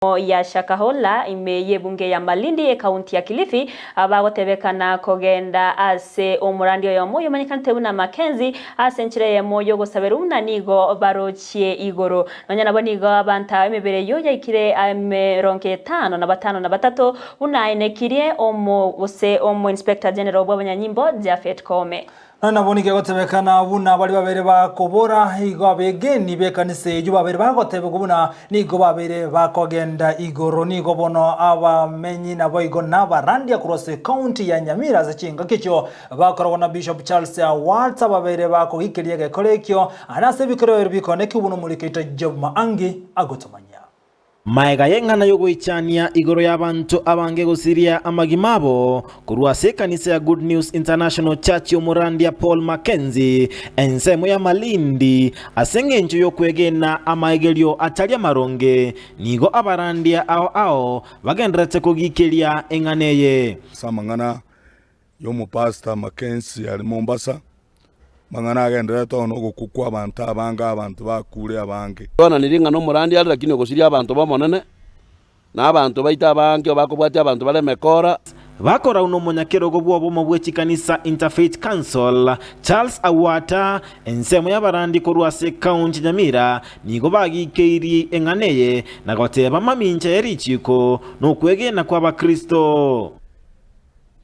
ya Shakahola imeye bunge ya Malindi kaunti ya Kilifi abagotebekana kogenda ase omurandi oyo moyo manyikante una Mackenzie ase nchire ye moyo gosabera nigo barochie igoro nonya nabo nigo abanta emebere yo yaikire 55 unaenekirie omo Inspector General bw'abanyanyimbo Jafet Kome. Nabonike gotebekana buna bali babere bakobora igo abegeni bekanise ejo babere bagotebe kubuna nigo babere bakogenda igoro nigo bono abamenyi nabo igo nabarandi across county ya Nyamira zachinga kicho bakorwa na Bishop Charles Awards babere bakogikerie gekorekyo anase bikoro bikoneke ubuno mulikita Job Maangi agotomanya Maega yengana yogoichania igoro y'abantu abange gosiria amagimabo kurwase kanisa ya Good News International Church yomurandia Paul Mackenzie ensemo ya Malindi asengencho yokwegena amaegelio atalia maronge nigo abarandia ao bagendrete kogikelia enganeye samangana yomupastor Mackenzie ali Mombasa mangana agendera tono gukukwa abantu bakure abange bana niringa no murandi ali lakini ogosiria abantu bamonene na abantu baita abange bakobwati abantu bale mekora bakora uno monyakero gobwo mu bwechikanisa Interfaith Council Charles Awata ensemo y'abarandi korwase county Nyamira nigo bagikeiri enganeye nagoteba mamincha erichiko no kwegena kwa bakristo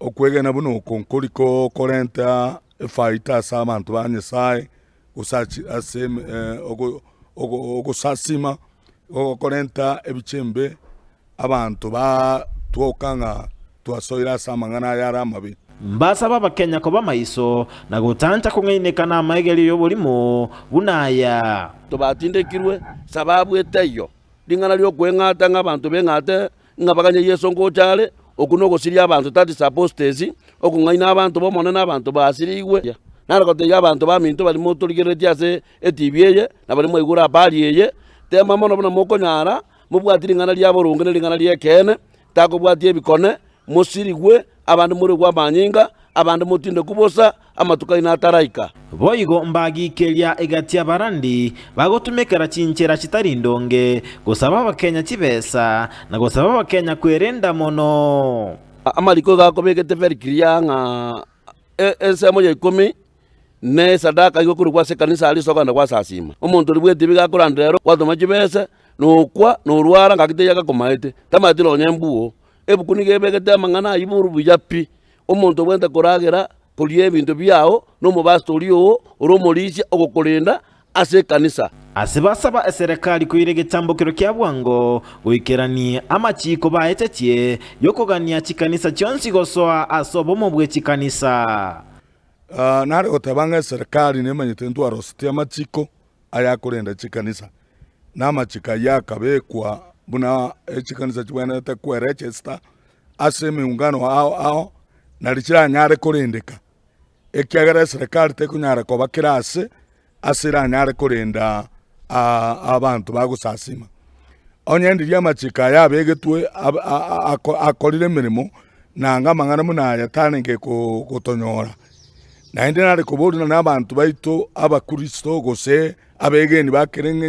okwegena buno konkoliko korenta faita sabantu banyesai usachi asem ogusasima okorenta ebichembe abantu ba twokanga twasoira samangana yara mabi mbasa baba Kenya ko bamaiso na gutanta kungeinekana amaegeli yobolimo bunaya tobatindekirwe sababu eteyo lingana lyo kwengata ngabantu bengate ngabaganye Yesu ngotale okunogosiria abantu tati supposed okungaina abantu bomone n'abantu basiriwe narakote y'abantu baminto bali motorigeretia se etibiyeye na bali moigura abali yeye tema mono bana mokonyara mubwatiri ngana lya borunge lingana lye kene takobwatie bikone musirigwe abantu muri gwa manyinga abantu mutinde kubosa amatukaina ataraika boigo mbagikelia egatia barandi bagotumekera chinchera chitarindonge gosaba abakenya chibesa na gosaba abakenya kwerenda mono amaliko gakobegete verikiriya nga esemo ya 10 ne sadaka yo kuri kwase kanisa ali sokanda kwa sasima omuntu libwete bigakorandero watoma chibesa nokwa norwara ngakite yakakomaite tamatilo nyembuo ebukunige begete mangana iburu buyapi omuntu bwente koragera kulie bintu byao no mubastoriyo uromolisia ogokolinda ase kanisa asibasaba eserikali kuirege tambokero kya bwango goikerani amachiko baetetie yokogania chikanisa chonsi gosoa asobo mu bwechikanisa nare otabanga serikali nemanyite ntu arostia machiko ayakorenda chikanisa namachika yakabekwa buna chikanisa chwana takwa register ase miungano ao nalichira nyare korendeka ekiagara serikali tekunyara koba kirase asira nyare korenda abantu bagusasima onyendiria machika yabegetwe akorire mirimo nanga mangana muna yatanenge kutonyora na indi nari kuburina n'abantu baito abakristo gose abegeni bakirenge